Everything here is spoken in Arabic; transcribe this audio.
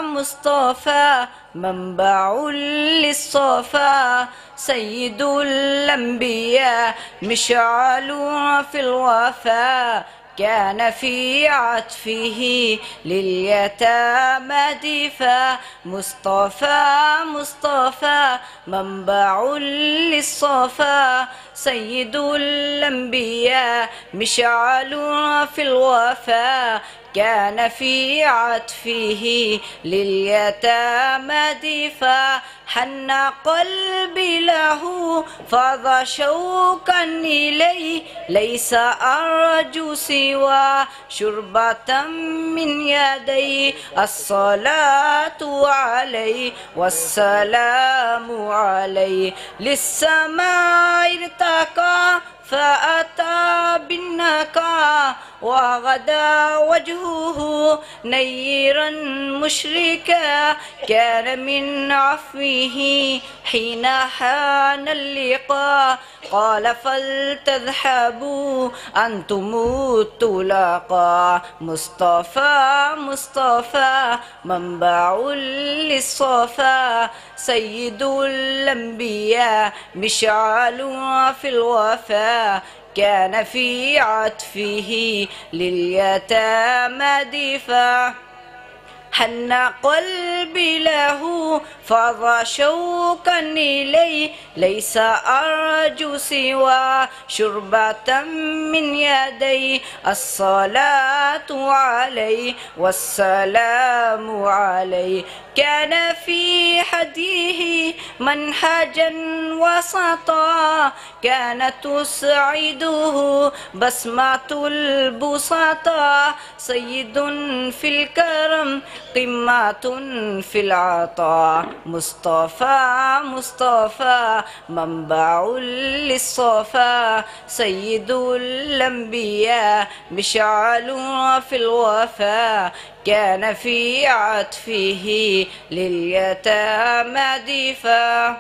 مصطفى منبع للصفا سيد الأنبياء مشعل في الوفا كان في عطفه لليتامى دفا مصطفى منبع للصفا سيد الأنبياء مشعل في الوفا كان في عطفه لليتامى دفا حن قلبي له فاض شوقا إليه ليس أرجو سوى شربة من يدي الصلاة عليه والسلام عليه للسماء ارتقى فأتى بالنقى وغدا وجهه نيرا مشركا كان من عفوه حين حان اللقاء قال فلتذهبوا أنتم الطلقاء مصطفى منبع للصفا سيد الأنبياء مشعل في الوفا كان في عطفه لليتامى دفا حن قلبي له فاض شوقا إليه ليس أرجو سوى شربة من يدي الصلاة عليه والسلام عليه كان في هديه منهجا وسطا كانت تسعده بسمة البسطاء سيد في الكرم قمة في العطاء مصطفى منبع للصفا سيد الأنبياء مشعل في الوفا كان في عطفه لليتامى دفا.